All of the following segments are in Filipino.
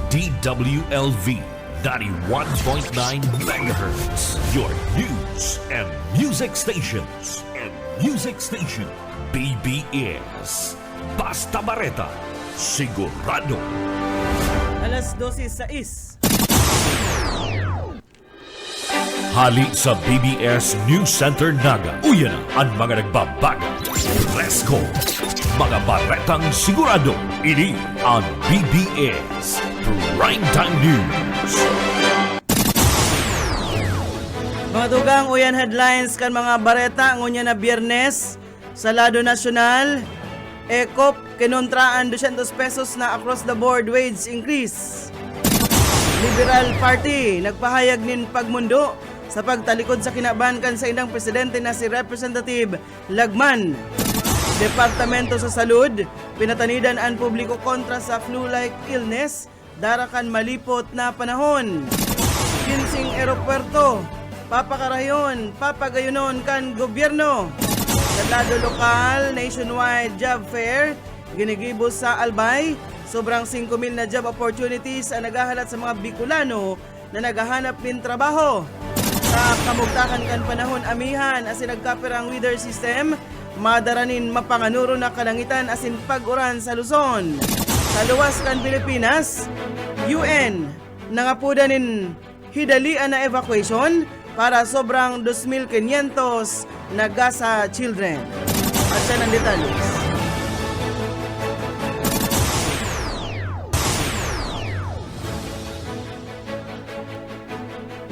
DWLV 91.9 MHz, your news and music stations. BBS Basta Bareta, sigurado. Alas 12:06. Hali sa BBS News Center Naga. Uyan na ang mga nagbabago. Fresco, mga baretang sigurado. Ini ang BBS Primetime News. Mga dugang uyan headlines kan mga bareta ngunya na Biyernes sa lado nasyonal. ECOP kinontraan 200 pesos na across the board wage increase. Liberal Party nagpahayag nin pagmundo sa pagtalikod sa kinaban kan sa indang presidente na si Representative Lagman. Departamento sa Salud pinatanidan ang publiko kontra sa flu-like illness darakan malipot na panahon. Kinsing eropuerto papakarayon, papagayunon kan gobyerno. Sa lado lokal, nationwide job fair, ginigibos sa Albay, sobrang 5,000 na job opportunities ang naghahalat sa mga Bicolano na naghahanap ng trabaho. Sa kamugtakan kan panahon amihan asin nagkaper ang weather system, madaranin mapanganuro na kalangitan asin pag-uran sa Luzon. Sa luwas kan Pilipinas, UN nangapudanin hidalian na evacuation para sobrang 2,500 na Gaza children. At yan ang detalye.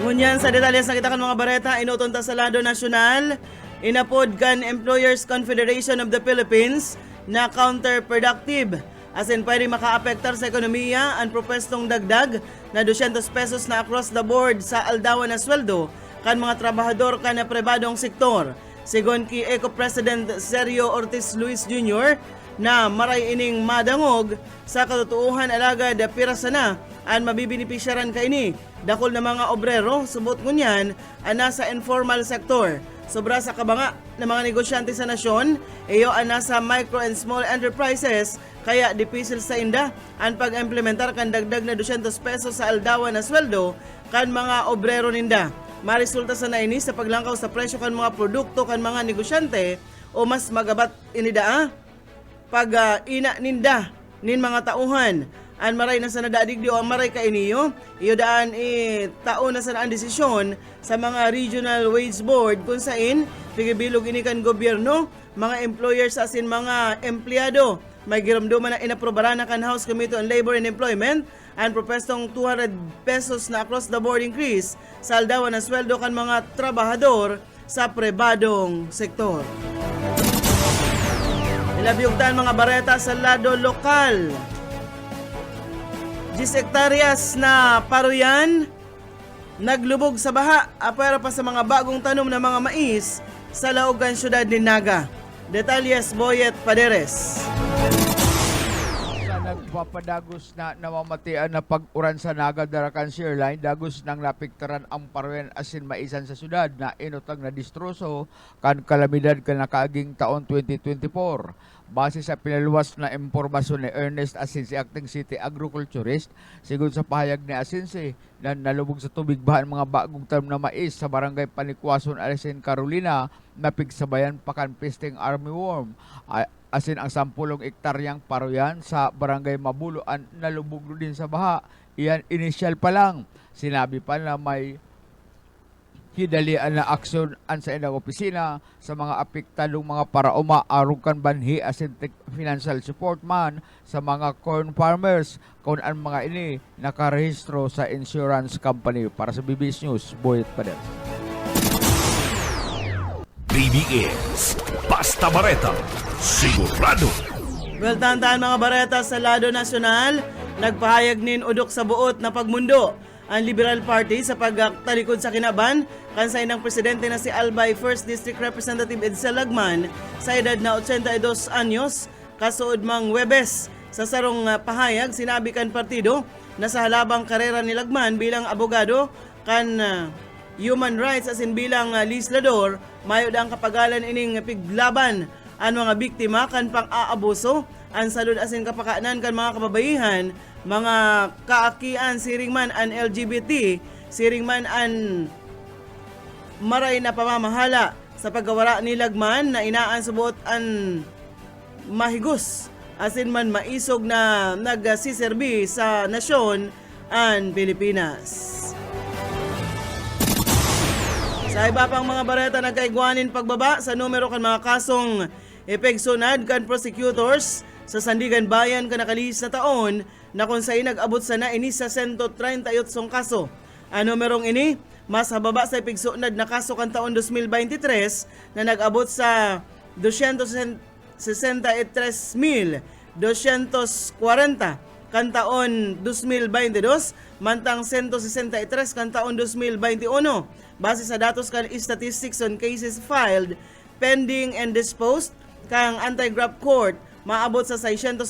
Ngunyan sa detalyes na kita kan mga bareta, inutunta sa lado nasyonal, inapod kan Employers Confederation of the Philippines na counterproductive. As in, pwede makaapektar sa ekonomiya ang propestong dagdag na 200 pesos na across the board sa aldawan na sweldo kan mga trabahador kan na pribadong sektor. Sigon ki ECO President Sergio Ortiz Luis Jr. na maray ining madangog sa katotohan alagad pirasa na ang mabibinipisyaran kaini. Dakol na mga obrero, subot ngunyan, ang nasa informal sector. Sobra sa kabanga ng mga negosyante sa nasyon, iyo ang nasa micro and small enterprises, kaya dipisil sa inda ang pag-implementar kan dagdag na 200 pesos sa aldawan na sweldo kan mga obrero ninda. Marisulta sa naini sa paglangkaw sa presyo kan mga produkto kan mga negosyante o mas magabat inida pag ina ninda nin mga tauhan. An maray na sa nadadigdi o ang maray ka iniyo, iyo daan taon na sa naan desisyon sa mga regional wage board kung sain pigibilog ini kan gobyerno, mga employers asin mga empleyado. May giramduman na inaprobara na kan House Committee on Labor and Employment ang propestong 200 pesos na across the board increase sa aldawan na sweldo kan mga trabahador sa pribadong sektor. Ilabyugtan mga bareta sa lado lokal. 10 hektaryas na paruyan naglubog sa baha apera pa sa mga bagong tanom na mga mais sa laogan syudad ni Naga. Detalyes Boyet Paderes. Sa nagpapadagos na namamatian na pag-uran sa Naga Darakan Shear Line, dagos nang napiktaran ang paruyan asin maisan sa syudad na inutang na distroso kan kalamidad kan nakaaging taon 2024. Base sa pinaluwas na impormasyon ni Ernest Asinsi, acting city agriculturist, sigon sa pahayag ni Asinsi na nalubog sa tubig bahan mga bagong tanom na mais sa barangay Panikwason, Alisin, Carolina, napigsabayan pakan pisting armyworm. Asin ang 10 hektaryang paruyan sa barangay Mabuluan nalubog din sa baha. Iyan initial pa lang. Sinabi pa na may hidalian na aksyon an sa inang opisina sa mga apektadong mga paraoma arong kan banhi asin financial support man sa mga corn farmers kung ang mga ini nakarehistro sa insurance company. Para sa BBS News, Boyet Pader. BBS Basta Bareta, sigurado. Well, tantaan mga bareta sa lado nasyonal, nagpahayag nin udok sa buot na pagmundo ang Liberal Party sa pagtalikod sa kinaban kan sa inang presidente na si Albay 1st District Representative Edsel Lagman sa edad na 82 anyos. Kasuod mang Webes sa sarong pahayag, sinabi kan partido na sa halabang karera ni Lagman bilang abogado kan human rights asin bilang legislador, mayo ang kapagalan ining piglaban ang mga biktima kan pang-aabuso ang salud asin kapakanan kan mga kababayihan, mga kaakian siring man an LGBT, siring man an maray na pamamahala sa paggawara ni lagman na inaan subot an mahigos asin man maisog na nagsiserbi sa nasyon an Pilipinas. Sa iba pang mga bareta nagkaigwanin pagbaba sa numero kan mga kasong epegsunad kan prosecutors sa Sandigan Bayan kan nakalis na taon na kung sa'y nag-abot sa na ini sa 138 kaso. Ang numerong ini mas hababa sa epegsunad na kaso kan taon 2023 na nag-abot sa 263,240 kan taon 2022 mantang 163 kan taon 2021 base sa datos kan statistics on cases filed pending and disposed kang anti-graft court maabot sa 625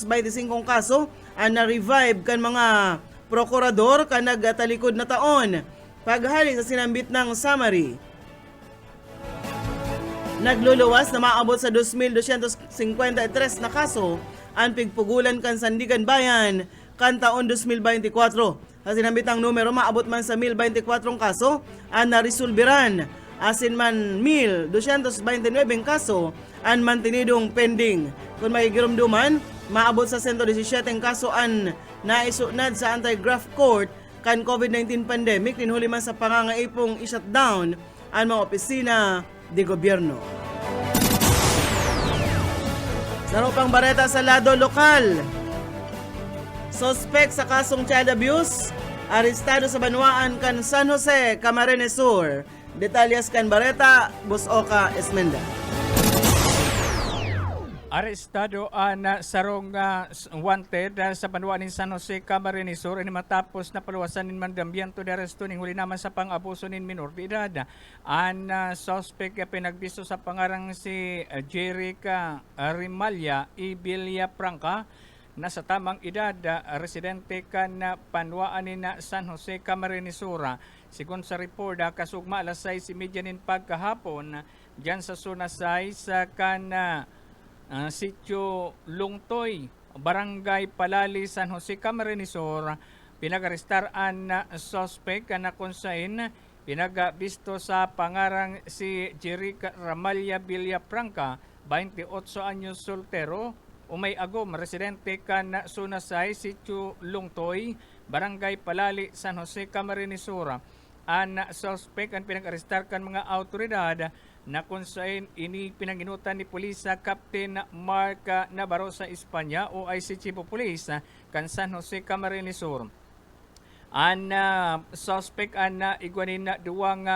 kaso ang na-revive kan mga prokurador kan nagtalikod na taon paghali sa sinambit ng summary. Nagluluwas na maabot sa 2,253 na kaso ang pigpugulan kan Sandigan Bayan kan taon 2024. Sa sinambitang numero, maabot man sa 1,024 kaso ang naresolbiran. Asin man 1,229 kaso ang mantinidong pending. Kung makikirumduman, maabot sa 117 kaso ang naisunad sa anti-graft court kan COVID-19 pandemic ninhuli man sa pangangaipong i-shutdown ang mga opisina de gobyerno. Sa pang bareta sa lado lokal, suspect sa kasong child abuse, arestado sa Banwaan kan San Jose, Camarines Sur. Detalyas kan bareta, Busoka Esmenda. Arestado na sarong wanted sa Banwaan ni San Jose, Camarines Sur ini matapos na paluwasan nin mandambiento de aresto ning huli naman sa pang-abuso nin minor de edad. Ang suspect pinagbisto sa pangarang si Jerica Rimalia y Villafranca na sa tamang edad, residente kan Banwaan ni San Jose, Camarines Sur. Sigon sa report, kasugma alas 6:30 nin pagkahapon diyan sa zona 6 sa Sitio Lungtoy, Barangay Palali, San Jose, Camarines Sur. Pinag-arestar ang suspect na kung saan pinagbisto sa pangarang si Jerica Ramalia Villafranca, 28 anyos soltero, umay agom, residente kan Sunasay, Sitio Lungtoy, Barangay Palali, San Jose, Camarines Sur. Ang suspect ang pinag-arestar kan mga autoridad na kung saan ini pinanginutan ni Pulisa Captain Mark Navarro sa Espanya o IC Chief of Police kan San Jose, Camarines Sur. Ang suspect ang igwanin na duwang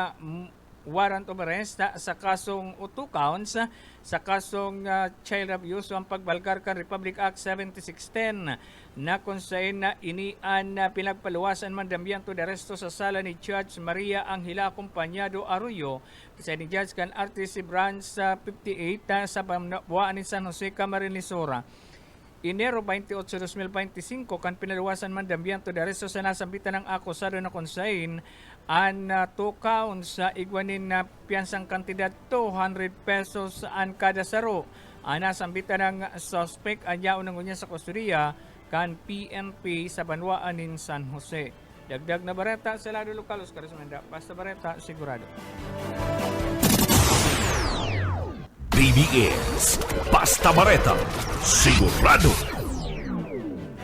warrant of arrest sa kasong 2 counts sa kasong child abuse o ang pagbalgar kan Republic Act 7610 na kung saan na inian na pinagpaluwasan mandambiento de aresto sa sala ni Judge Maria Angela Acompañado Arroyo sa ni Judge kan RTC Branch 58 sa Banwaan ni San Jose, Camarines Sur. Enero 28, 2025 kan pinaluwasan mandambiento de aresto sa nasambitan ng akusado na kung saan ang 2 counts sa igwanin na piyansang kantidad 200 pesos ang kada saro. Ang nasambitan ng suspect ang yaon ng unya sa kustudiya kan PNP sa Banwaan in San Jose. Dagdag na bareta sa lado lokal, Oscar Esmenda. Basta bareta, sigurado. BBS Basta Bareta, sigurado.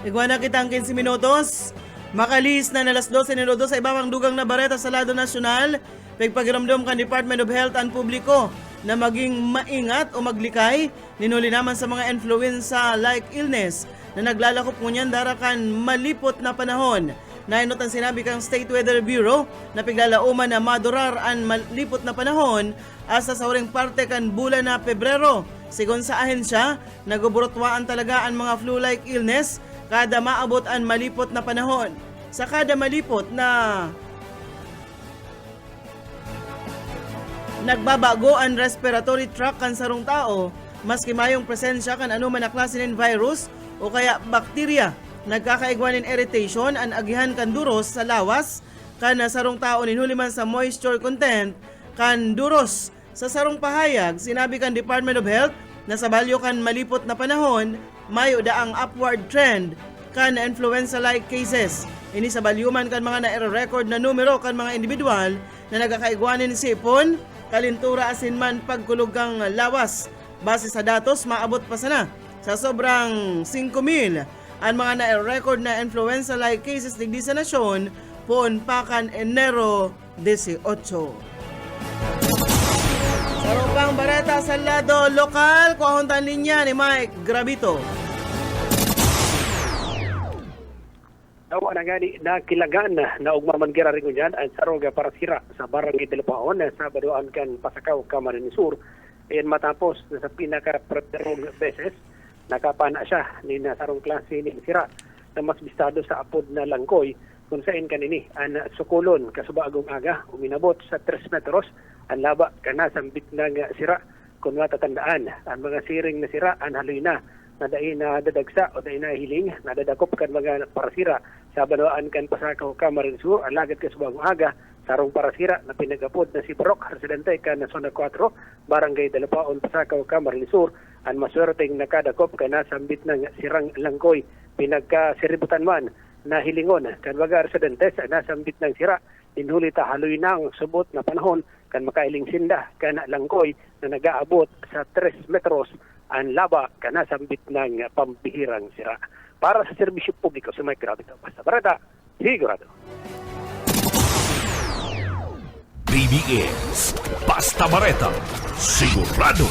Igwana kitang 15 minutos. Makalis na alas 12 sa ibang dugang na bareta sa lado nasyonal. Pagpagiramdom kan Department of Health and Publiko na maging maingat o maglikay ninuli naman sa mga influenza-like illness na naglalakop ngunyan darakan malipot na panahon. Nainot ang sinabi kang State Weather Bureau na piglalauman na madurar ang malipot na panahon asa sa huring parte kan bulan na Pebrero. Sigon sa ahensya, naguburotwaan talaga ang mga flu-like illness kada maabot ang malipot na panahon. Sa kada malipot na nagbabago ang respiratory tract kan sarong tao, maski mayong presensya kan anuman na klase ng virus o kaya bakterya, nagkakaigwanin irritation ang agihan kan duros sa lawas kan sarong tao ninhuliman sa moisture content kan duros sa sarong pahayag. Sinabi kan Department of Health na sa balyo kan malipot na panahon mayo daang upward trend kan influenza-like cases. Ini sa balyuman kan mga na-record na numero kan mga individual na nagakaigwanin sipon, kalintura asin man pagkulugang lawas. Base sa datos, maabot pa sana sa sobrang 5,000 ang mga na-record na influenza-like cases digdi sa nasyon poon pa kan Enero 18. Sa rupang bareta sa lado lokal, kuhuntan linya ni Mike Gravito. Awa na gani na kilagan na ugmamangira rin yan ang saroga para sira sa Barangay Dalapaon sa Baduan kan Pasakaw, Camarines Sur. Ayan matapos sa pinaka-preterong beses nakapana siya ni nasarong klase ni sira na mas bistado sa apod na Langkoy kung saan kanini ang sukulon kasubagong aga uminabot sa 3 metros ang laba kanasambit ng sira kung matatandaan ang mga siring na sira ang haloy na dahi na dadagsa o dahi na hiling nadadakop kan mga parasira sa Banuan kan Pasakaw, Camarines Sur ang lagad kasubagong aga sarong parasira na pinagapod na si Barok residente kan Zona 4 Barangay Dalapaon, Pasakaw, Camarines Sur ang maswerteng nakadakop kan nasambit ng sirang Langkoy pinagkasiributan man na hilingon kan mga residente sa nasambit ng sira inhuli ta haloy nang subot na panahon kan makailing sinda kan Langkoy na nagaabot sa 3 metros ang laba kanasambit ng pambihirang sira. Para sa serbisyo publiko sa Mike Gravito. Basta barata, sigurado. BBS Basta Bareta, sigurado.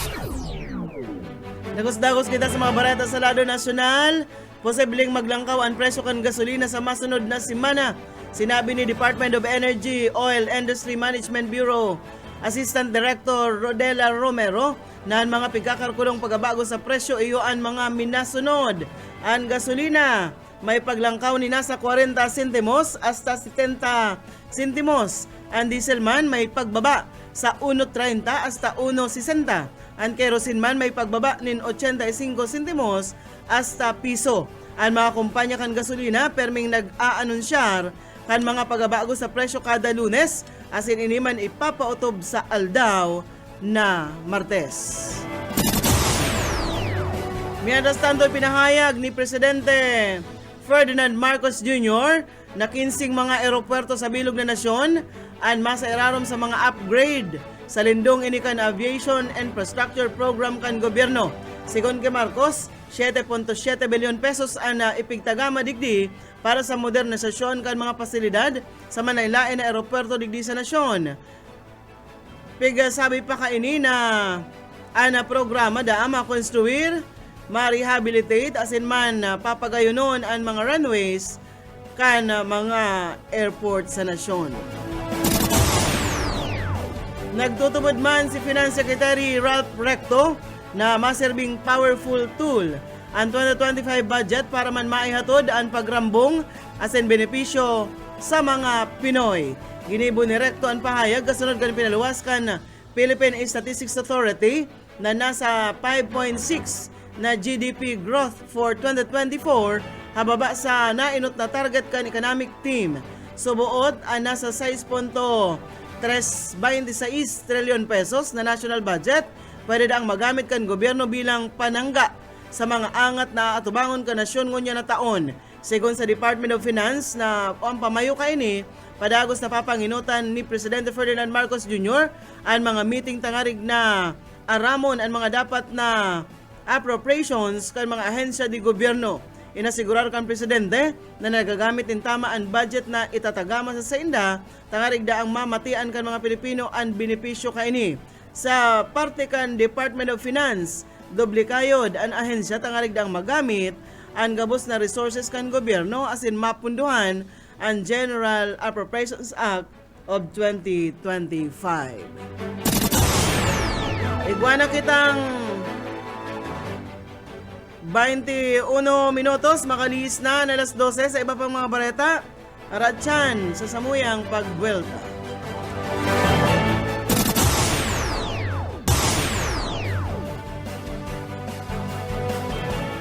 Dagos-dagos kita sa mga bareta sa lado nasyonal. Posibleng maglangkaw ang presyo kan gasolina sa masunod na semana. Sinabi ni Department of Energy, Oil Industry Management Bureau Assistant Director Rodela Romero na ang mga pagkakalkulong pagbabago sa presyo iyo ang mga minasunod. Ang gasolina may paglangkaw ni nasa 40 sentimos hasta 70 sentimos. Ang diesel man may pagbaba sa 1.30 hasta 1.60. Ang kerosene man may pagbaba nin 85 sentimos hasta piso. Ang mga kumpanya kan gasolina perming nag-aanunsyar kan mga pagbabago sa presyo kada Lunes asin ini man ipapautob sa aldaw na Martes. Mientras tanto, pinahayag ni Presidente Ferdinand Marcos Jr. na 15 mga eropuerto sa bilog na nasyon ang masairarom sa mga upgrade sa lindong inikan aviation infrastructure program kan gobyerno. Sigon kay Marcos, 7.7 bilyon pesos ang ipigtagama digdi para sa modernisasyon kan mga pasilidad sa manaylain na eropuerto digdi sa nasyon. Sabi pa kaini na ana programa da makonstruir, ma-rehabilitate asin man papagayunon ang mga runways kan mga airport sa nasyon. Nagtutubod man si Finance Secretary Ralph Recto na maserbing powerful tool ang 2025 budget para man maihatod ang pagrambong asin benepisyo sa mga Pinoy. Ginibo ni Recto ang pahayag kasunod kan pinaluwas kan Philippine Statistics Authority na nasa 5.6 na GDP growth for 2024 hababa sa nainot na target kan economic team. Subuot ang nasa 6.326 trilyon pesos na national budget pwede daang magamit kan gobyerno bilang panangga sa mga angat na atubangon kan nasyon ngunya na taon. Sigon sa Department of Finance na ang pamayo kaini padagos na papanginutan ni Presidente Ferdinand Marcos Jr. ang mga meeting tangarig na aramon ang mga dapat na appropriations kan mga ahensya di gobyerno. Inasigurar kan Presidente na nagagamit din tama ang budget na itatagama sa sainda tangarig da ang mamatian kan mga Pilipino ang benepisyo kaini. Sa parte kan Department of Finance, doble kayod ang ahensya tangarig da ang magamit ang gabos na resources kan gobyerno asin mapunduhan ang General Appropriations Act of 2025. Iguana kitang 21 minutos, makaliis na alas 12 sa iba pang mga bareta. Aratsan sa samuyang pagbuelta.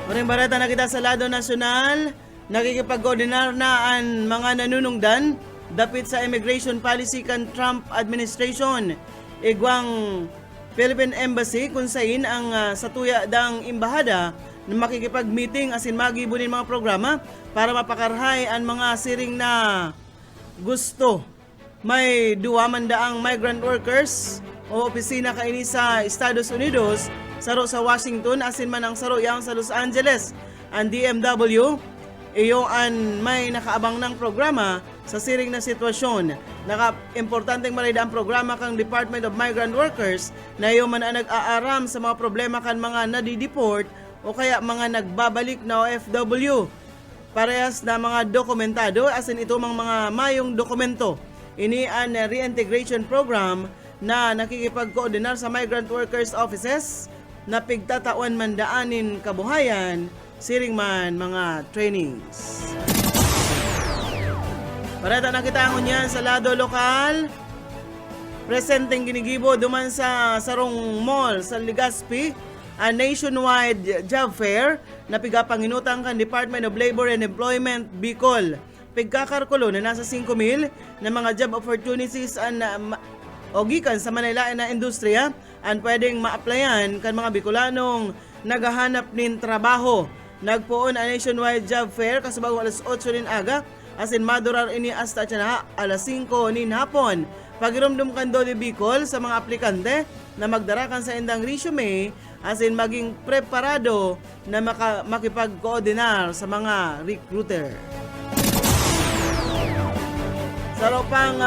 Maring bareta na kita sa lado nasyonal. Nakikipag-koordinar na ang mga nanunungdan dapit sa immigration policy kan Trump administration. Igwang Philippine Embassy kung sain ang satuya dang imbahada na makikipag-meeting asin magibunin mga programa para mapakarhay ang mga siring na gusto. May 200 migrant workers o opisina kaini sa Estados Unidos, saro sa Washington, asin man ang saro yang sa Los Angeles. Ang DMW, iyo an may nakaabang ng programa sa siring na sitwasyon. Importanteng marida ang programa kang Department of Migrant Workers na iyo man ang nag-aaram sa mga problema kan mga nadideport o kaya mga nagbabalik na OFW. Parehas na mga dokumentado asin ito mga mayong dokumento. Ini ang reintegration program na nakikipag-koordinar sa migrant workers offices na pigtatawan mandaanin kabuhayan siring man mga trainings. Parata nakita ang yan sa lado lokal. Presenteng ginigibo duman sa Sarong Mall sa Legazpi, a nationwide job fair na pigapanginutang kan Department of Labor and Employment Bicol. Pigkakarkulo na nasa 5,000 na mga job opportunities o gikan sa Manila na industriya ang pwedeng ma-applyan kan mga Bicolanong naghahanap nin trabaho. Nagpoon ang nationwide job fair kasubag alas 8 nin aga asin madurar ini hasta na alas 5 nin hapon. Pagirumdum kando di Bicol sa mga aplikante na magdarakan sa indang resume asin maging preparado na makipag-koordinar sa mga recruiter. Sa ropang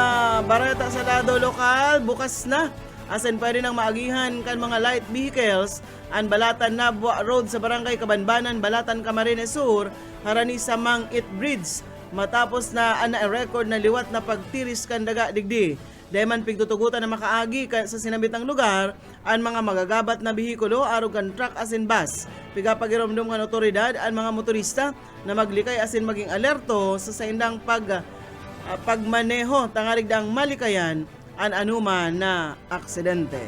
barata sa lado lokal, bukas na asin pwede nang maagihan kan mga light vehicles ang Balatan Nabwa Road sa Barangay Kabanbanan, Balatan, Camarines Sur, harani sa Mang It Bridge matapos na record na liwat na pagtiris kan daga digdi. Dayman pigtutugutan na makaagi sa sinabitang lugar ang mga magagabat na bihikulo arog kan truck asin bus. Pigapagiromdom kan otoridad ang mga motorista na maglikay asin maging alerto sa saindang pagmaneho tangarig dang malikayan an anuman na aksidente.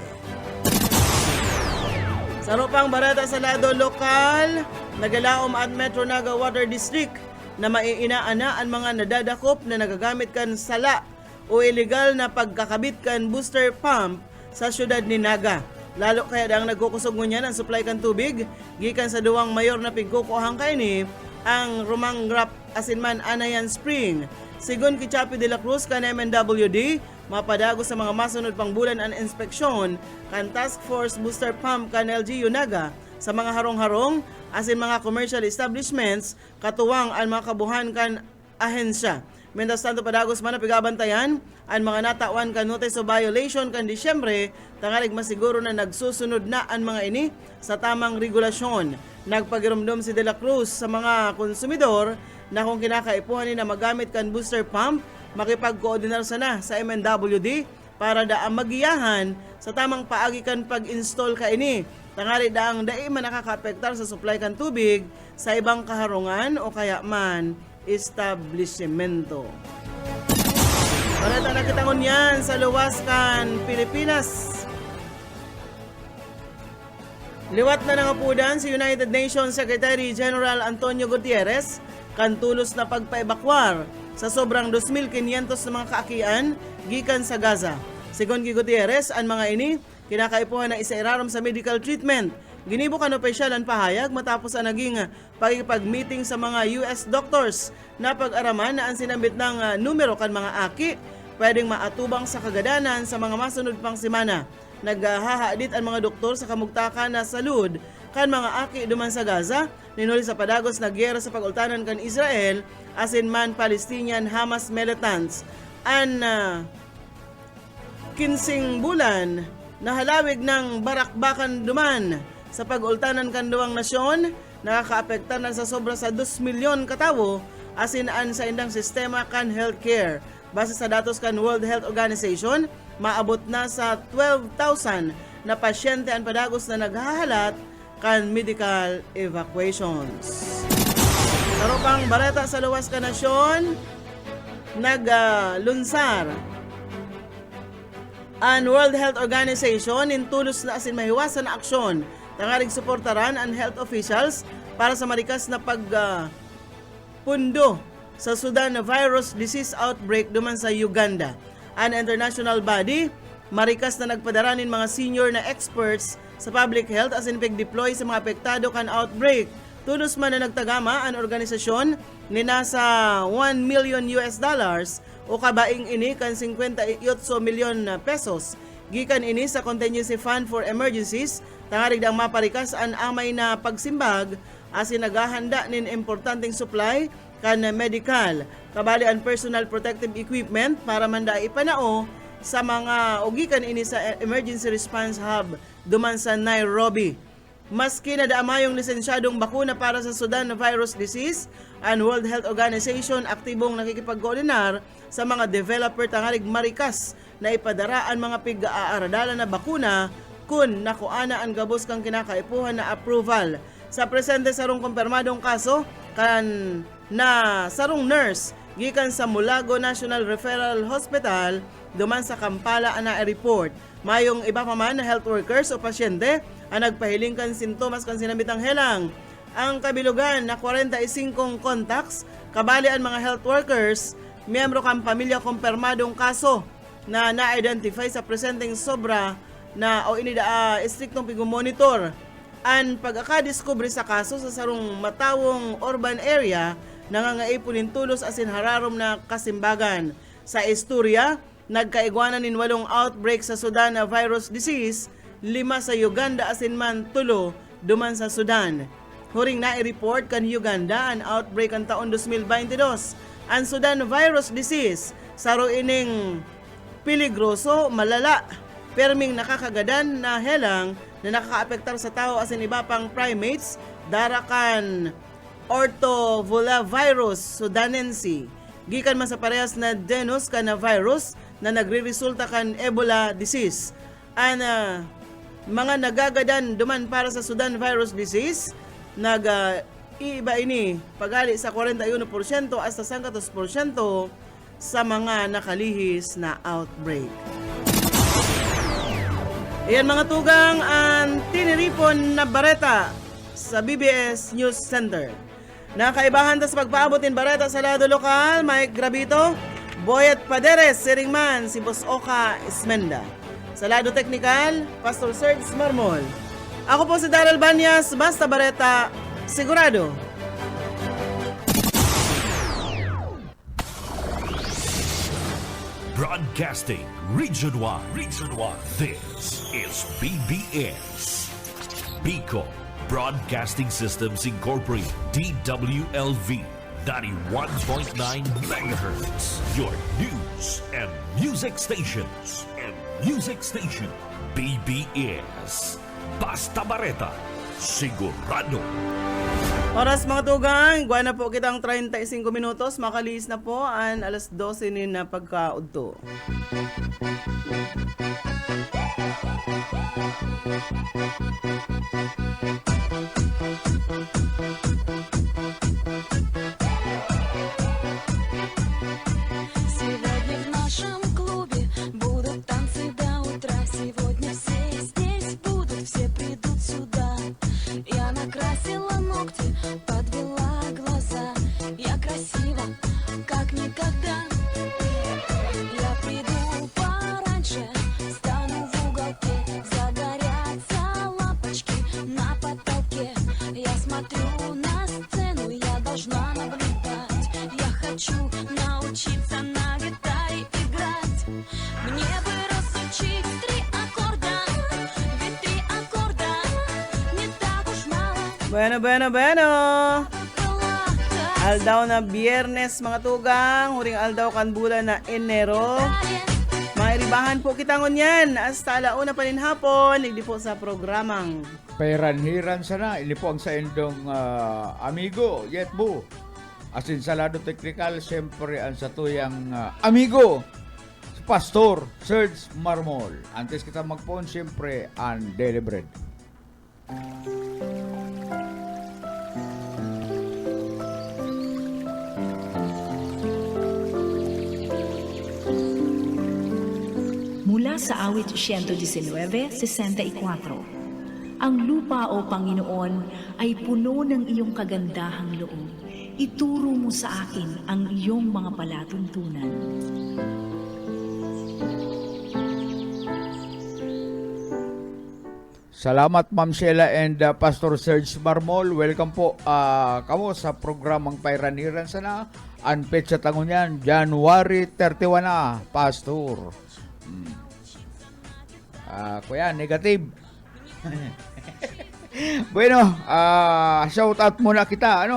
Sa ropang barata sa lado lokal, nagalaom at Metro Naga Water District na maiinaana ang mga nadadakop na nagagamit kan sala o illegal na pagkakabit kan booster pump sa syudad ni Naga. Lalo kaya dang nagkukusog niyan ang supply kan tubig gikan sa duwang mayor na pigkukuhang kaini ang Romangrap asinman Anayan Spring. Sigon kay Chapi de la Cruz kan MNWD, mapadago sa mga masunod pang bulan ang inspeksyon kan Task Force Booster Pump kan LGU Naga sa mga harong-harong asin mga commercial establishments katuwang ang mga kabuhan kan ahensya. Mientras tanto padagos man na pigabantayan ang mga natawan kan notice of violation kan Disyembre, tangalig masiguro na nagsusunod na ang mga ini sa tamang regulasyon. Nagpagirumdum si De La Cruz sa mga konsumidor na kung kinakaipuhan ni na magamit kan booster pump, makipag-koordinar sana sa MNWD para daang magiyahan sa tamang paagi kan pag-install ka ini. Tangali daang dai man nakakaapektar sa supply kan tubig sa ibang kaharungan o kaya man establishmento. Parata na kitangon yan sa luwas kan Pilipinas. Liwat na nangapudan si United Nations Secretary General Antonio Gutierrez kan tulos na pagpaebakwar sa sobrang 2,500 na mga kaakian gikan sa Gaza. Sigon kay Gutierrez, ang mga ini kinakaipuhan na isairarom sa medical treatment. Ginibo kan opisyal ang pahayag matapos ang naging pagkipag-meeting sa mga US doctors na pag-araman na ang sinambit ng numero kan mga aki pwedeng maatubang sa kagadanan sa mga masunod pang semana. Naghahaadit ang mga doktor sa kamugtakan na salud kan mga aki duman sa Gaza, ninuli sa padagos na giyera sa pag-ultanan kan Israel asin man Palestinian Hamas militants. An 15 bulan na halawig ng barakbakan duman sa pag-ultanan kan duwang nasyon, nakakaapektar na sa sobra sa 2 milyon katawo asin an sa indang sistema kan healthcare. Base sa datos kan World Health Organization, maabot na sa 12,000 na pasyente ang padagos na naghahalat kan medical evacuations. Sarupang barata sa luwas ka nasyon, naglunsar ang World Health Organization intulos na asin mahiwasan na aksyon tangarig suportaran ang health officials para sa marikas na pagpundo sa Sudan virus disease outbreak duman sa Uganda. An international body marikas na nagpadaranin mga senior na experts sa public health as in pag-deploy sa mga apektado kan outbreak. Tulos man na nagtagama ang organisasyon ni nasa $1 million o kabaing ini kan 58 milyon pesos. Gikan ini sa Contingency Fund for Emergencies, tangarig ang maparikas ang amay na pagsimbag asin naghahanda nin importanteng supply kan medical, kabali ang personal protective equipment para manda ipanao sa mga ugikan ini sa Emergency Response Hub duman sa Nairobi. Maski nadaamayong lisensyadong bakuna para sa Sudan virus disease, ang World Health Organization aktibong nakikipag-koordinar sa mga developer tangarig marikas na ipadaraan mga pig-aaradalan na bakuna kun nakuana ang gabos kang kinakaipuhan na approval. Sa presente sarong kumpirmadong kaso kan na sarong nurse gikan sa Mulago National Referral Hospital duman sa Kampala ana report. Mayong iba pa man na health workers o pasyente ang nagpahiling kan sintomas kan sinabitang helang. Ang kabilugan na 45 contacts, kabali ang mga health workers, miyembro kang pamilya kumpirmadong kaso na na-identify sa presenteng sobra na o inida istriktong pigumonitor. Ang pagkakadiskubre sa kaso sa sarong matawong urban area nangangaipunin tulos asin hararom na kasimbagan. Sa istorya, nagkaigwanan nin 8 outbreak sa Sudan na virus disease, 5 sa Uganda asin man 3 duman sa Sudan. Huring na-report kan Uganda ang outbreak ang taon 2022. Ang Sudan virus disease saro ining peligroso, malala, perming nakakagadan na helang na nakakaapektar sa tao asin iba pang primates, darakan orthovolavirus sudanense. Gikan man sa parehas na genus kan na virus na nagre-resulta kan Ebola disease. Ang mga nagagadan duman para sa Sudan virus disease, iba ini pagali sa 41% hasta 100% sa mga nakalihis na outbreak. Iyan mga tugang ang tiniripon na bareta sa BBS News Center. Nakaibahan ta sa pagpaabotin bareta sa lado lokal, Mike Gravito, Boyet Paderes, Siringman, si Boss Oka Ismenda. Sa lado teknikal, Pastor Serge Marmol. Ako po si Daryl Banyas, basta bareta, sigurado. Broadcasting Region 1. This is BBS. Bicol Broadcasting Systems Incorporated. DWLV 91.9 MHz. Your news and music stations. BBS. Basta Bareta. Sigurado. Oras mga tugang, guwan na po kitang 35 minutos, makaliis na po ang alas 12 nin na pagkaudto. Сегодня в нашем клубе будут танцы до утра. Сегодня все здесь будут, все придут сюда. Я накрасила ногти, подвела глаза. Я красива, как никогда. Я приду пораньше, стану в уголке. Загорятся лампочки на потолке. Я смотрю на сцену, я должна наблюдать. Я хочу научиться на гитаре играть. Мне бы разучить 3 аккорда, ведь 3 аккорда не так уж мало. Bueno. Aldaw na Biyernes mga tugang, huring aldaw kan bulan na Enero. Mairibahan po kita ngunyan, hasta alauna pa rin hapon, hindi po sa programang. Pairanhiran sana, ini po ang sa indong amigo, yet bu. Asin sa lado teknikal, siyempre ang sa tuyang amigo, Pastor Serge Marmol. Antes kita magpon, siyempre ang Daily Bread. Mula sa awit 119:64, ang lupa o Panginoon ay puno ng iyong kagandahang loob. Ituro mo sa akin ang iyong mga palatuntunan. Salamat Ma'am Sheila and Pastor Serge Marmol. Welcome po kamo sa programang Pairaniran sana. Ang petsa tangon yan, January 31 na, Pastor. Kuya, negative. Bueno, shout out muna kita,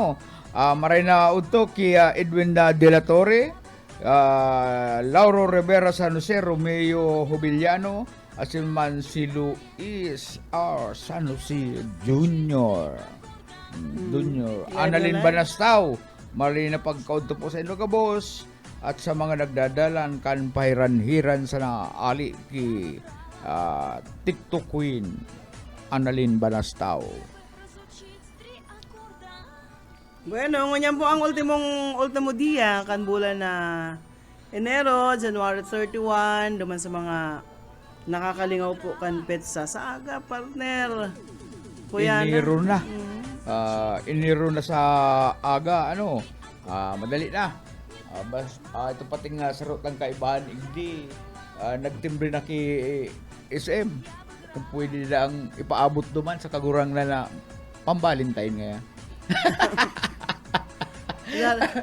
maray na udto kay Edwin De La Torre, Lauro Rivera San Jose, Romeo Jubiliano, asin man si Luis R. San Jose Jr. Annalyn Banastaw, maray na pagkaunto po sa inyo ka boss, at sa mga nagdadalan kan pahiran-hiran sa naali ki TikTok Queen Annalyn Banastaw. Bueno, ngunyan po ang ultimo dia kan bulan na Enero, January 31, duman sa mga nakakalingaw po kan petsa sa aga, partner. Kuya Iniro na. Iniro na sa aga, madali na. Ito pating sarot ng kaibahan, hindi nagtimbre na ki SM. Kung pwede lang ipaabot duman sa kagurang na pambalintine ngayon.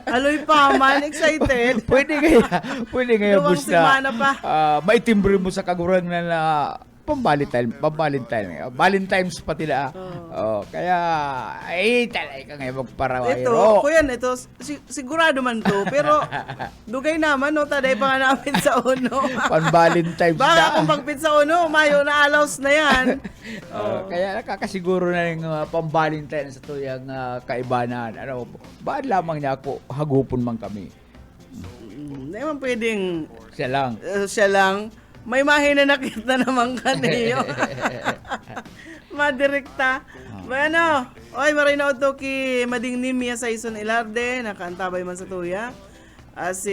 Aloy pa man, excited. Pwede kaya Luwang bus semana pa. maitimbre mo sa kagurang na pambalintine. Valentine's pati la. Kaya talay ka ngayon magparawayro. Kuya, ito sigurado man to, pero dugay naman taday pa nga namin sa uno. Pan-Valentine's Baka na. kung pagpit sa uno, mayo na allows na yan. Kaya nakakasiguro na yung pang-Valentine sa tuyang kaibanan. Baad lamang niya ako, hagupon man kami. Hindi naman pwedeng Siya lang. may mahin na nakita naman kaniyo. Madirekta. Bueno, maray na ito ki Mading Nimia sa Ison Ilarde, nakaantabay man sa tuya. Si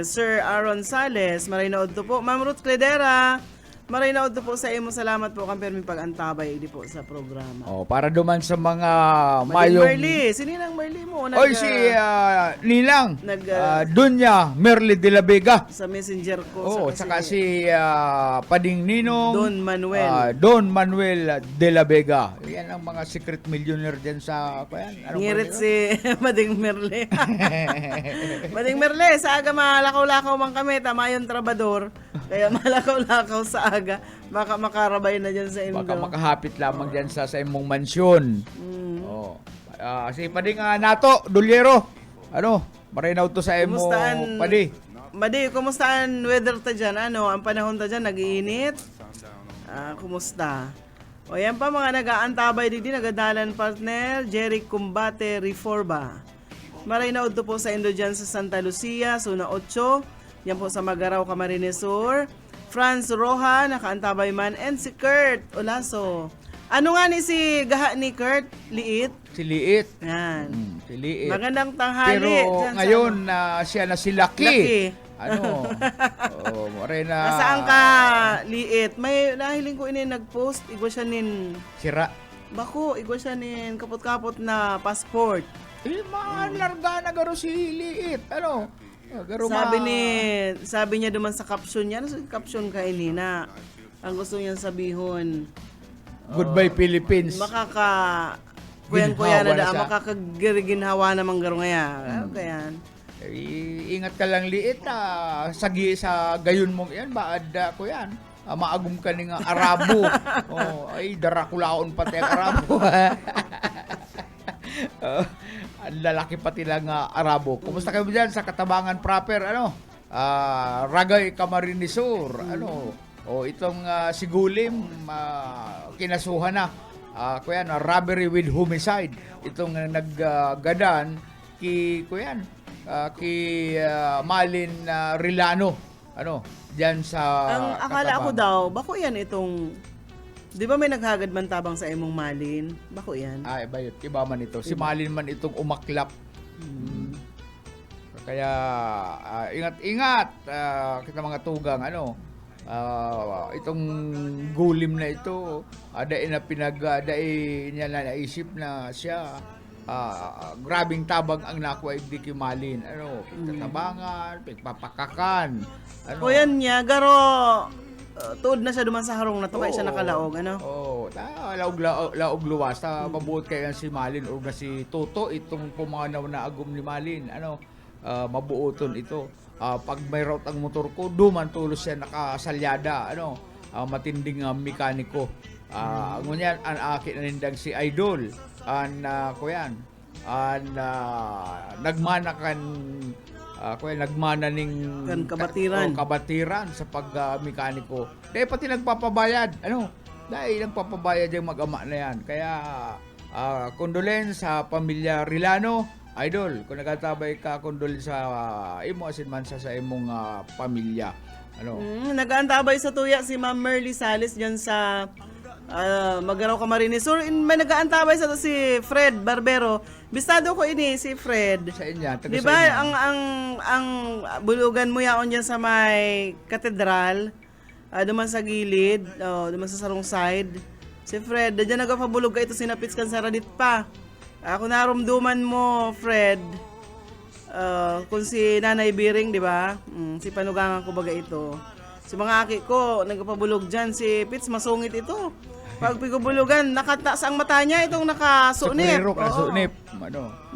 Sir Aaron Sales, maray na ito po. Ma'am Ruth Cledera, maray na ito po sa imo. Salamat po kang permi pag-antabay di po sa programa. Para duman sa mga Mading mayong... Marley, sininang Marley mo? si Nilang. nag- Dunya Merly de la Vega. sa messenger ko. Saka si Pading Ninong. Don Manuel. Don Manuel de la Vega. Yan ang mga secret millionaire dyan sa... Ngirit si Mading Merle. Mading Merle, sa aga malakaw-lakaw man kami, tamayon trabador. Kaya malakaw-lakaw sa aga. Baka makarabay na dyan sa Indo. Baka makahapit lamang dyan sa imong mansyon. Si Pading Nato, Dulyero. Marinaw to sa imong Kumustaan? Padi. Madi, kumusta ang weather ta dyan? Ang panahon ta dyan, nag-iinit? Kumusta? O yan pa mga nag-aantabay din, nagadalan partner, Jerry Combate Reforba. Marinaw to po sa Indo dyan sa Santa Lucia, Zona 8. Yan po sa Magaraw, Camarines Sur. Franz Roja, nakaantabay man. And si Kurt Olaso. Ano nga ni si gaha ni Kurt? Liit? Si Liit. Yan. Si Liit. Magandang tanghali. Pero dyan sa- ngayon siya na si Lucky. Lucky. Morena. Nasaan ka, Liit? May nahiling ko ini nag-post, igwa siya nin, Sira. bako, igwa siya nin kapot-kapot na passport. Larga na garo si Liit. Garo Sabi niya duman sa caption niya, ano sa caption ka ini na, ang gusto niyang sabihon, Goodbye Philippines. kuyan-kuya na Ginhawa na da, siya. makakaginhawa namang garo ngaya. Kaya, Ingat ka lang Liit. Sagi sa gayon mo yan. Baad ko yan. Maagum ka ni nga Arabo. Darakulaon pati ang Arabo. Ang lalaki pati lang Arabo. Kumusta kayo dyan sa Katabangan proper? Ragay Camarines Sur. Itong si Gulim, kinasuhan na. Robbery with homicide. Itong naggadan ki Malin Rilano. Diyan sa ang akala ko Katabangan. daw, bako yan itong, di ba may naghagad man tabang sa imong malin? Bako yan. Bayot. Iba man ito. Si Malin man itong umaklap. Kaya, ingat-ingat. Kita mga tugang, itong gulim na ito, dahil niya na naisip na siya, grabing tabang ang nakuha hindi kimalin. Pagtatabangan, pagpapakakan. O yan niya, garo, tuod na siya duman sa harong na to, kaya siya nakalaog, mabuot. Laog luwas. Mabuot kaya si Malin o na si Toto. Itong pumanaw na agum ni Malin. Mabuoton ito. Pag may route ang motor ko, duman tulos siya nakasalyada. Matinding mekaniko. Ngunyan, ang akin nanindang si Idol. Kuyan. Nagmana ning Kan kabatiran. Kabatiran sa pag-mekaniko. Dahil pati nagpapabayad. Dahil nagpapabayad yung mag-ama na yan. Kaya condolence sa pamilya Rilano. Idol, kung nagatabay ka, condolence sa imo asin man sa imong pamilya. Nag-aantabay sa tuya si Ma'am Merly Salis dyan sa Magaraw Camarines Sur. May nag-aantabay sa to si Fred Barbero. Bistado ko ini si Fred. Sa inyo, taga Di sa ba inyo. ang bulugan mo yaon dyan sa may katedral, duman sa gilid, duman sa sarong side. Si Fred, dyan nagpabulog ka ito sinapits kan sa radit pa. Ako narumduman mo, Fred. Kung si Nanay Biring, di ba? Si Panugangan ko baga ito. Si mga aki ko, nagpabulog dyan. Si Pits, masungit ito. Pag pigubulugan, nakataas ang mata niya. Itong nakasunip. Sa nakasunip.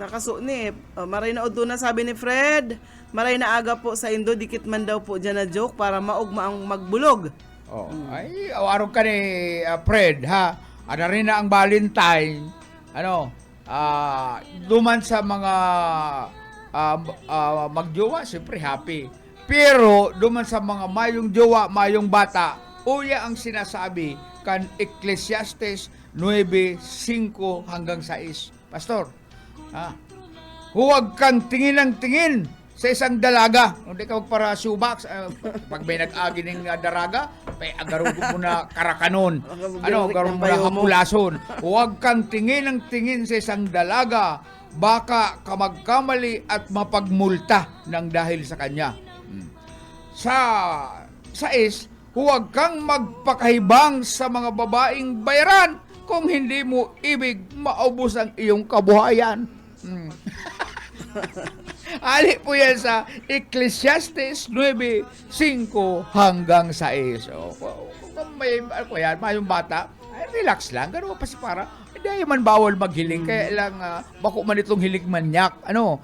Nakasunip. Maray na udo na sabi ni Fred. Maray na aga po sa Indo, dikit man daw po dyan na joke para maugma ang magbulog. Ay, awarong ka ni Fred, ha? Rin na ang Valentine. Duman sa mga magjowa, siyempre happy. Pero duman sa mga mayong jowa, mayong bata, uya ang sinasabi kan Ecclesiastes 9:5 hanggang 6. Pastor, huwag kang tingin ng tingin sa isang dalaga. Hindi ka para subak. Pag may nag-agi ng daraga, may agarugog mo na karakanon. Agarugog mo na hapulason. Huwag kang tingin ng tingin sa isang dalaga. Baka ka magkamali at mapagmulta ng dahil sa kanya. Sa 6, huwag kang magpakahibang sa mga babaeng bayaran kung hindi mo ibig maubos ang iyong kabuhayan. Ali po yan sa Ecclesiastes 9:5 hanggang 6. Kung mayong bata, relax lang. Ganun pa si para. Hindi man bawal maghiling. Kaya lang, bako man itong hilig manyak.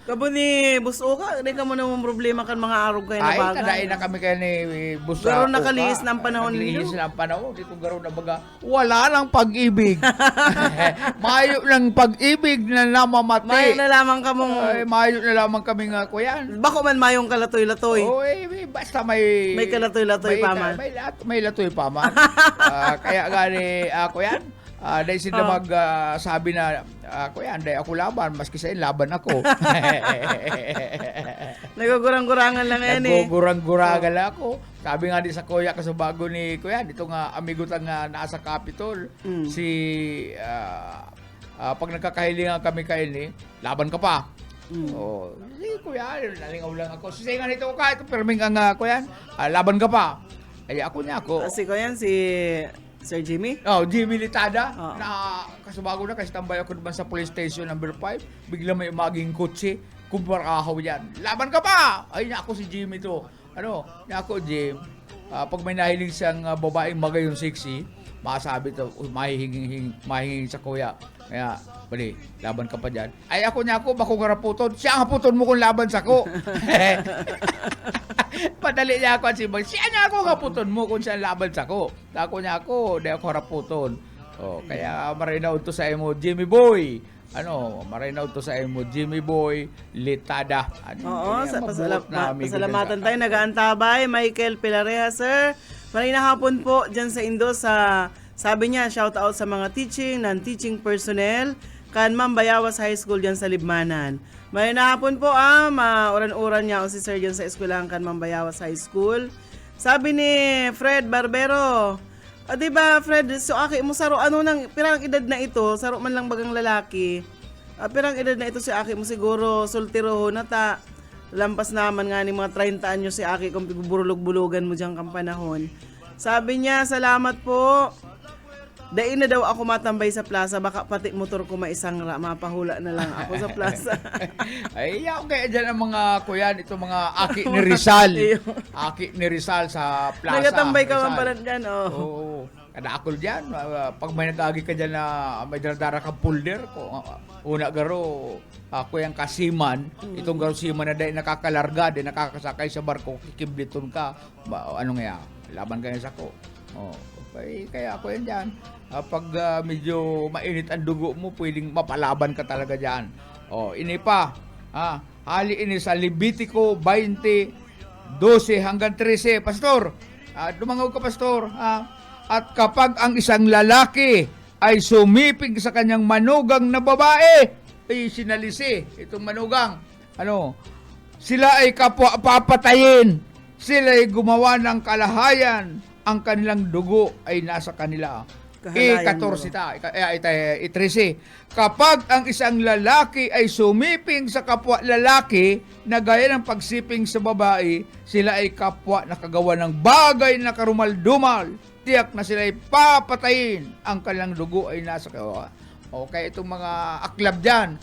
Kabo ni Buso ka, hindi ka mo naman problema kan mga arog kayo na Ay, bagay. kadain na kami kayo ni Busa. Garo nakalihis na ang panahon ninyo. Nakalihis na ang panahon. Dito garo na baga, wala lang pag-ibig. Mayo lang pag-ibig na namamati. Mayo na lamang ka mong, Ay, mayo na lamang kami nga kuyan. bako man mayong kalatoy-latoy. Basta may... May kalatoy-latoy pa man. May latoy pa man. Kaya gani, kuyan, dahil sila sabi na, kuyan, dahil ako laban, maski sa'yo, laban ako. Nagugurang-gurangan lang yan eh. Nagugurang-gurangan lang ako. Sabi nga din sa kuya kasubago ni kuya, dito nga amigo nga nasa Capitol, pag nagkakahilingan kami kayo ni, laban ka pa. Sige kuya, nalingaw lang ako. Sige nga nito ka, ito perming nga kuya, laban ka pa. Ay ako niya ako. Kasi ko yan, si Sir Jimmy. Jimmy Litada, Oo. na kasubago na kasi tambay ako naman sa police station number 5, bigla may umaging kotse, kumarakahaw yan. Laban ka pa! Ay, na ako si Jimmy to. Na ako, Jim, pag may nahiling siyang babaeng magayong sexy, masabi to, mahihinging sa kuya. Kaya, bali, laban ka pa dyan. Ay, ako niya ako, bako ngaraputon. Siya ang haputon mo kung laban sa ko. Padali niya ako at sibang, siya niya ako haputon mo kung siya laban sa ko. Ako niya ako, di ako haraputon. Kaya marinaw to sa imo, Jimmy Boy. Marinaw to sa imo, Jimmy Boy Litada. Oo, pasalamatan tayo. Nag-aantabay, Michael Pilareja, sir. Marina hapon po dyan sa Indo sabi niya, shout out sa mga teaching, non-teaching personnel, kan Ma'am Bayawas High School dyan sa Libmanan. Marina hapon po, uran-uran niya o si sir dyan sa eskwelahan kan Ma'am Bayawas High School. Sabi ni Fred Barbero, diba Fred, so aki mo saro, pirang edad na ito, saro man lang bagang lalaki. Pirang edad na ito si aki mo siguro, soltero na ta. Lampas naman nga ni mga 30 anyo si aki kung pigburulog-bulugan mo dyan kang panahon. Sabi niya, salamat po. Dain na daw ako matambay sa plaza, baka pati motor ko maisangra, mapahula na lang ako sa plaza. Ay, kaya dyan ang mga kuyan, ito mga aki ni Rizal. Aki ni Rizal sa plaza. Nagatambay ka man Rizal. pala dyan, Oo. Kada akol dyan, pag may nag-agi ka dyan na may daradara kang folder ko, una garo, ako yung kasiman, itong garo siman na dahil nakakalarga, dahil nakakasakay sa barko, kikibliton ka, ano nga, laban ka sa ko. Oh, okay, kaya ako yan dyan. Pag medyo mainit ang dugo mo, pwedeng mapalaban ka talaga dyan. Oh, ini pa, hali ini sa Levitico 20, 12 hanggang 13. Pastor, dumangaw ka, Pastor, at kapag ang isang lalaki ay sumiping sa kanyang manugang na babae, ay sinalisi itong manugang, sila ay kapwa papatayin, sila ay gumawa ng kalahayan, ang kanilang dugo ay nasa kanila. Kahalayan I-13. Kapag ang isang lalaki ay sumiping sa kapwa lalaki na gaya ng pagsiping sa babae, sila ay kapwa nakagawa ng bagay na karumal-dumal. Tiyak na sila ay papatayin. Ang kanilang dugo ay nasa kawa. Okay, itong mga aklab dyan,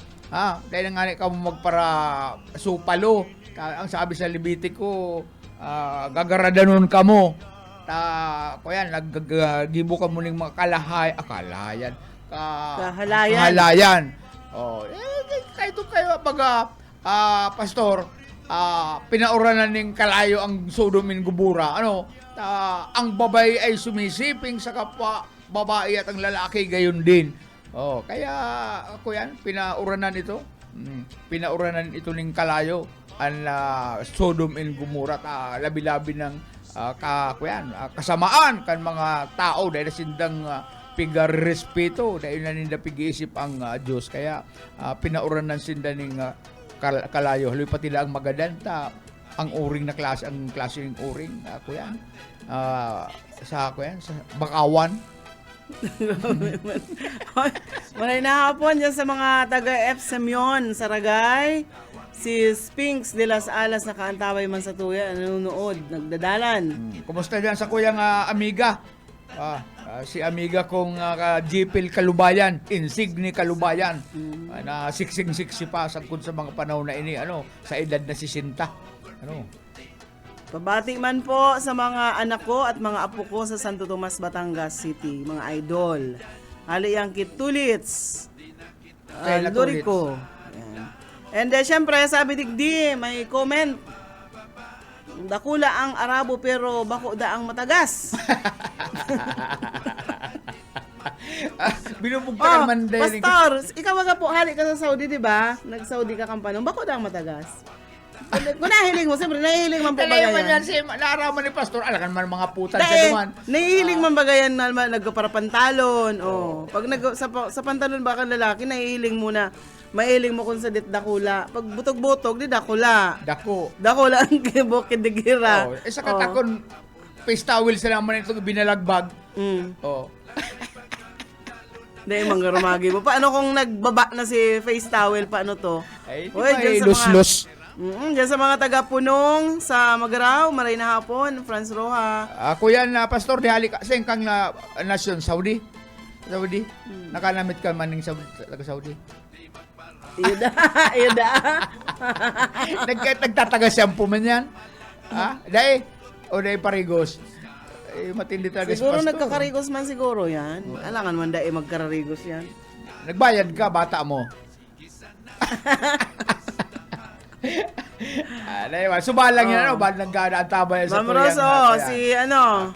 dahil nga ikaw magpara supalo. Ang sabi sa Levitico, gagaradanon ka mo. Kuyan, naggibo ka mo ng mga kahalayan. Kahit kayo, pag pastor, pinauranan ng kalayo ang Sodom and Gomorrah. Ang babae ay sumisiping sa kapwa babae at ang lalaki gayon din. Kaya ako yan, pinauranan ito ng kalayo ang Sodom and Gomorrah, labi-labi ng kasamaan kan mga tao dahil sindang pigarespeto dahil naninda pig-iisip ang Diyos. Kaya pinauranan sinda ng kalayo. Haloy pati lang magadanta ang uring na klase, ang klase ng uring, sa Bakawan. Maray na hapon dyan sa mga taga-F. Semyon, Saragay. Si Spinks de las Alas nakaantabay man sa tuya, nanonood, nagdadalan. Kumusta dyan sa kuyang amiga? Si amiga kong Jipil Kalubayan, Insigne Kalubayan, na siksing-siksi pa sagkod sa mga panahon na ini, sa edad na 60. Pabati man po sa mga anak ko at mga apo ko sa Santo Tomas, Batangas City, mga idol. Ali yang Kitulits, Lurico. And syempre, sabi digdi, may comment. Dakula ang Arabo pero bako da ang matagas. Binubog ka naman din. Pastor, ikaw nga po, hali ka sa Saudi, di ba? Nag-Saudi ka kampanong, bako da ang matagas. Kung nahiling mo, siyempre, nahiling man po ba yan? Naaraman ni Pastor, alakan man mga putan sa duman. Nahihiling man ba yan na nagpaparapantalon? Pag sa pantalon ba kang lalaki, nahihiling muna. Mahiling mo kung sa dit dakula. Pag butog-butog, di dakula. Dakula ang kibukidigira. Sa katakon, face towel sila naman itong binalagbag. Dahil manggarumagi mo. Paano kung nagbaba na si face towel? Paano to? Ay, di ba lus-lus? Diyan sa mga taga-punong sa Magaraw, maray na hapon, Franz Roja. Ako yan, Pastor, di halik kasi kang nasyon, Saudi. Nakanamit ka man ng Saudi. Iyuda. Nagtataga shampoo man yan. Dahil parigos. Matindi talaga siguro si Pastor. Nagkakarigos man siguro yan. Alangan man dahil magkararigos yan. Nagbayad ka, bata mo. Subalang yan, ba't nagkadaantabay sa Ma'am Ros, Madam.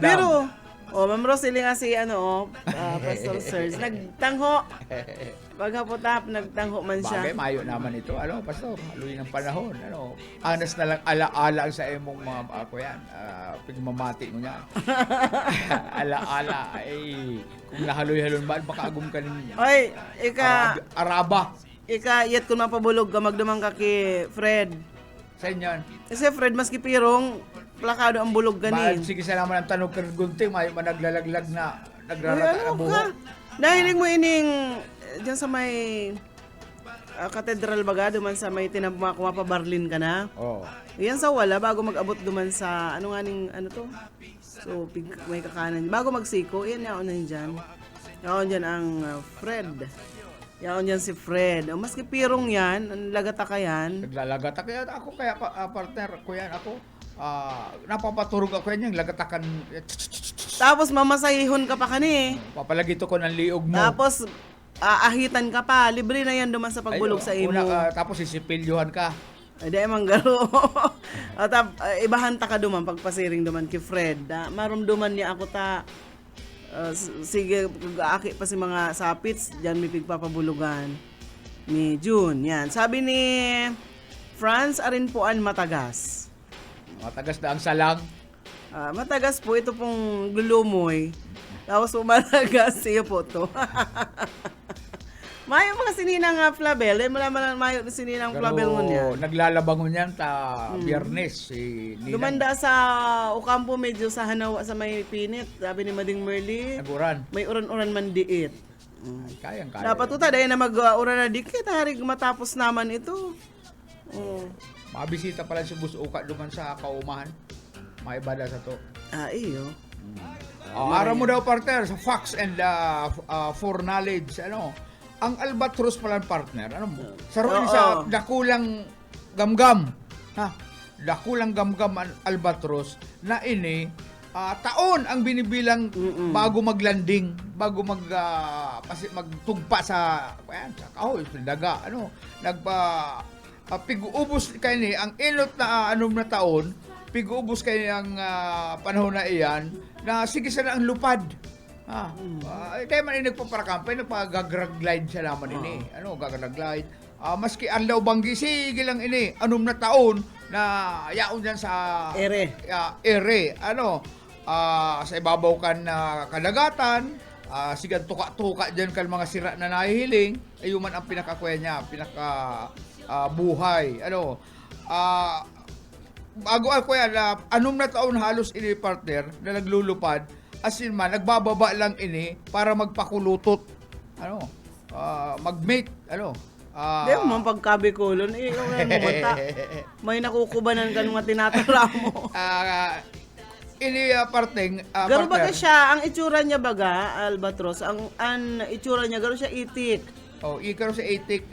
Pero, Ma'am Ros, sila nga si, Pastor Serge, nagtangho. Paghapotap, nagtangho man siya. Bagay, mayo naman ito. Pastor, haluin ng panahon. Anas na lang ala-ala sa imong mga pigmamati mo yan. Ala-ala. Kung nahaloy-halon ba, baka agum ka ninyo. Oy, Araba. Yet kung mapabulog ka, magdamang ka kay Fred. Sa inyo. Kasi Fred, maski pirong, plakado ang bulog ganin. Sige sa naman ang tanong kang gunting, mayo man naglalaglag na, nagrarata na buhok. Dahil mo ining, dyan sa may katedral baga, duman sa may kumapabarlin ka na. Yan sa wala, bago mag-abot duman sa, So, may kakanan. Bago magsiko, yan yaon na dyan. Yaon dyan ang Fred. Yaon dyan si Fred. Maski pirong yan, lagata ka yan. Naglalagata kaya ako, kaya partner ko yan ako. napapaturog ako yan yung lagatakan. Tapos mamasahihon ka pa kani. Papalagito ko ng liog mo. Tapos aahitan ka pa. Libre na yan duman sa pagbulog sa imo. Tapos isipilyuhan ka. Ay, di man garo. Ibahanta ka duman pagpasiring duman kay Fred. Marumduman niya ako ta. Sige, aki pa si mga sapits. Diyan may pigpapabulugan ni June. Yan. Sabi ni Franz Arinpuan Matagas. Matagas na ang salang. Matagas po ito pong gulumoy. Tapos matagas siya po to. Mayo mga sininang flabel. Malaman mayo sininang flabel mo niya. Naglalabangon yan Biyernes. Dumanda sa Ocampo medyo sa Hanawa sa may pinit. Sabi ni Mading Merly. Naguran. May uran-uran man diit. Kayang-kaya. Dapat tuta dahil na mag-uran na dikit. Harig matapos naman ito. Mabisita pala si Bus Uka duman sa kaumahan. Maibada sa to. Iyo. Araw mo daw partner sa facts and for knowledge. Ang albatros pala partner. Saroon sa dakulang gamgam. Dakulang gamgam ang albatros na ini taon ang binibilang bago maglanding, bago magtugpa sa kahoy, sa daga. Pig-ubos kayo ni ang inot na na taon, pig-ubos kayo ang panahon na iyan na sige sana ang lupad. Kaya man nagpaparakampay, nagpagagraglide siya naman ini. Gagraglide. Maski anlaw banggi, sige lang ini. Na taon na yaon dyan sa Ere. Sa ibabaw kan kadagatan, sigan tuka-tuka dyan kan mga sira na nahihiling, ayun man ang pinakakuya niya, buhay. Bago ako yan, na taon halos ini partner na naglulupad, as in man, nagbababa lang ini para magpakulutot. Mag-mate. Di mo pagkabikulon. May nakukubanan ka mga tinatara mo. Ini parteng. Garo baga siya, ang itsura niya baga, albatros, ang itsura niya, garo siya itik. Ikaro sa itik.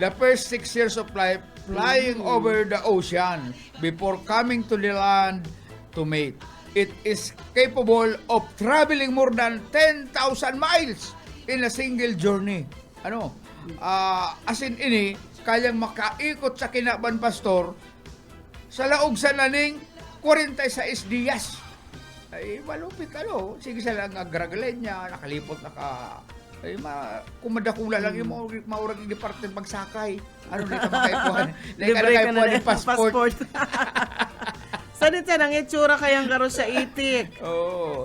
The first 6 years of life, flying over the ocean before coming to the land to mate. It is capable of traveling more than 10,000 miles in a single journey. As in ini, kayang makaikot sa Kinaban Pastor sa laog sa naning 46 días. Ay, malupit Sige sa lang agragalain niya, nakalipot kung madakula lang yung maurag yung department pagsakay. Di ka makaipuhan. Libre ka na ng passport. Sanit sa nang itsura kayang garo sa itik.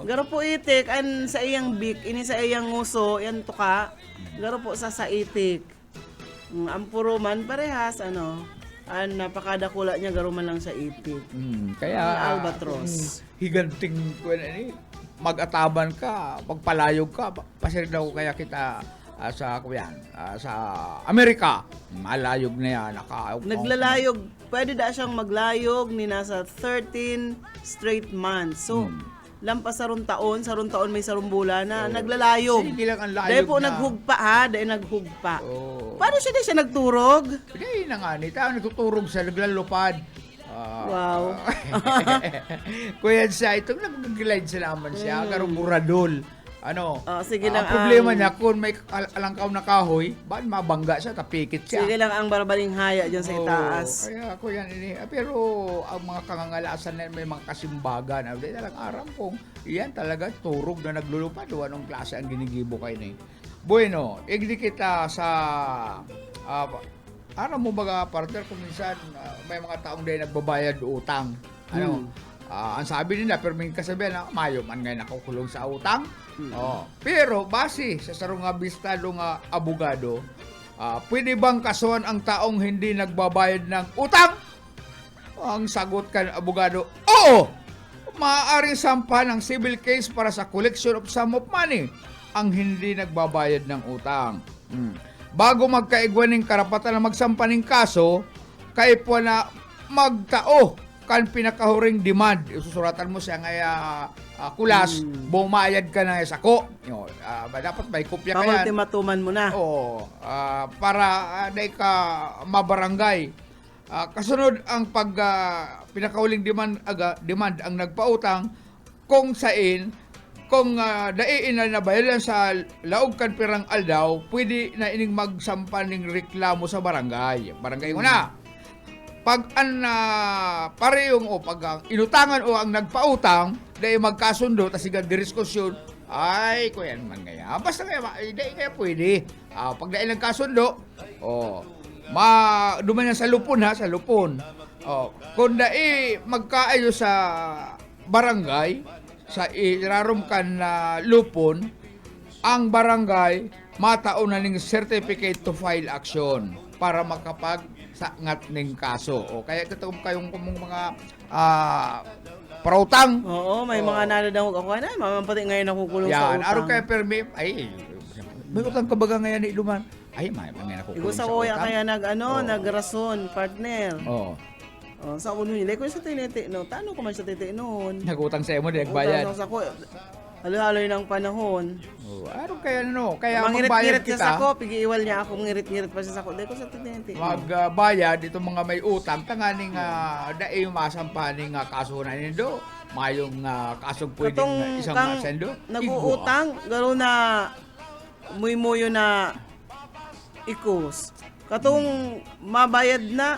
Garo po itik, sa iyang bik, ini sa iyang nguso, yan tuka. Garo po sa itik. Ang puro man parehas, napakadakula niya garo man lang sa itik. Kaya albatros. Higanting mag-ataban ka, pagpalayog ka, pasir daw kaya kita sa Amerika. Malayog na yan. Naglalayog. Pwede da siyang maglayog ni nasa 13 straight months. So, lampas sarong taon may sarong bulan na naglalayog. Sige lang ang layog dahil po na. naghugpa dahil naghugpa. Paano siya nagturog? Hindi na nga, nagtuturog siya, naglalupad. Wow. Kuya siya, itong nag-glide siya naman siya, karong buradol. Sige lang problema niya, kung may alangkaw na kahoy, bakit mabangga siya, tapikit siya. Sige lang ang barbaring haya dyan sa itaas. Kaya ako yan, pero ang mga kangangalasan na may mga kasimbagan, hindi talagang aram kung iyan talaga turog na naglulupad, anong klase ang ginigibo kayo na. Bueno, igdi kita sa aram mo baga partner kung minsan may mga taong dahil nagbabayad utang. Ang sabi nila, pero may kasabihan na mayo man ngayon nakukulong sa utang. Pero base sa sarong abistado nga abogado, pwede bang kasuhan ang taong hindi nagbabayad ng utang? Ang sagot kan abogado, oo! Maaaring sampa ng civil case para sa collection of sum of money ang hindi nagbabayad ng utang. Bago magkaigwan ng karapatan na magsampa ng kaso, kay po na magtao kan pinakahuring demand. Susuratan mo siya ngaya kulas, bumayad ka na sa ko. Dapat may kopya ka yan. Pangultimatuman mo na. Para day ka mabarangay. Kasunod ang pinakahuling demand ang nagpautang kung sain kung daiin na nabayaran sa laog kan pirang aldaw, pwede na ining magsampan ng reklamo sa barangay. Barangay una. Pag parehong o pag ang inutangan o ang nagpautang, dahil magkasundo, tas sigang diskusyon, ay, kuyan man kaya. Basta kaya, dahil kaya pwede. Pag dahil nagkasundo, duman yan sa lupon ha, sa lupon. Kung dahil magkaayo sa barangay, sa irarumkan na lupon, ang barangay mataon na ng certificate to file action para makapag-sangat ng kaso. O kaya katong kayong mga parautang. Oo, may mga nanadang ako na, mamampati ngayon nakukulong sa Yan, utang. araw kaya permi, ay, may utang ka baga ngayon ni Iluman? Ay, may mga nakukulong Igo sa sa kuya utang. kaya nagrason, partner. Oo. Sa uno nila, ko sa tiniti, no? Tano ko man sa titi noon. Nagutang sa imo, di nagbayad. Utang sa ko, halo-haloy ng panahon. Araw kaya kaya magbayad Mangirit-ngirit siya sa kita. ko, pigiiwal niya ako, mangirit-ngirit pa siya sa ko. Dahil ko sa tiniti. Magbayad itong mga may utang tanganing dai masampaning kaso na nindo mayong kasong pwedeng Katong isang kang masendo nag-uutang, garo na muy-muyo na ikos. Katong mabayad na,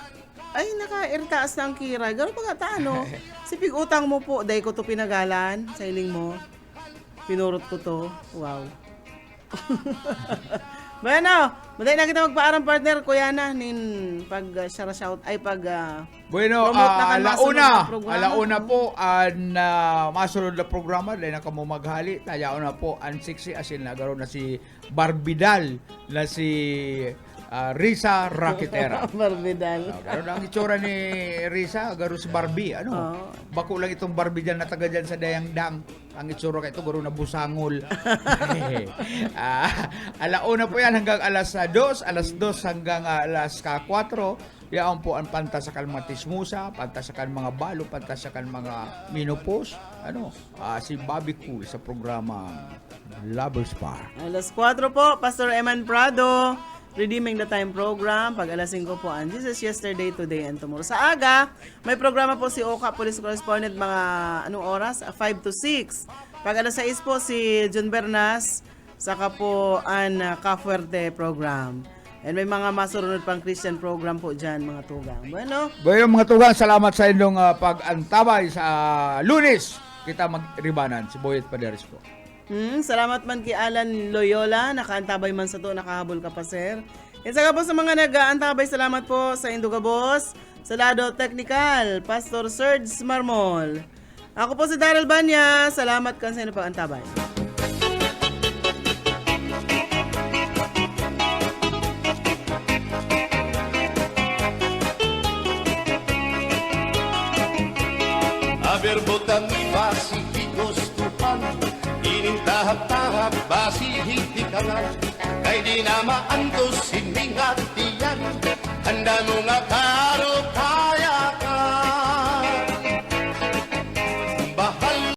ay naka-irtaas na ang kira. Garo pa nga taano. Sipig utang mo po, dahil ko to pinagalan sa iling mo. Pinurot ko to. Wow. Bueno, maday na kita magpaarang partner, kuya na, nin pag shout ay pag bueno promote na kan masunod na programa. alauna po ang masunod na programa dahil na kamo maghali tayaon na po ang sexy asin na garo na si Barbidal na si Risa Rakitera. Barbidal. Garo na ang itsura ni Risa, garo si Barbie. Bako lang itong Barbie dyan na taga dyan sa Dayangdang. Ang itsura ka ito, garo na busangol. Alauna po yan hanggang alas 2 hanggang alas 4. Yan po ang pantasakan mga tismusa, pantasakan mga balo, pantasakan mga minopos. Si Bobby Cool sa programa Lovers Bar. Alas 4 po, Pastor Eman Prado. Redeeming the Time program. Pag alas 5 po ang Jesus Yesterday, Today, and Tomorrow. Sa aga, may programa po si Oka, Police Correspondent, mga anong oras? 5 to 6. Pag alas 6 po si John Bernas, saka po ang Kafuerte program. And may mga masurunod pang Christian program po dyan, mga tugang. Bueno, Mga tugang, salamat sa inyong pag-antabay sa Lunes. Kita mag-ribanan. Si Boyet Paderes po. salamat man kay Alan Loyola, nakaantabay man sa to, nakahabol ka pa, sir. Yan saka po sa mga nag-aantabay, salamat po sa Induga Boss, sa Lado Technical, Pastor Serge Marmol. Ako po si Daryl Banya, salamat kan sa inyo pag-antabay. Aberbotan basi gustuhan inintahap-tahap basi hitikanan kay di na maantos hindi nga tiyan handa mo nga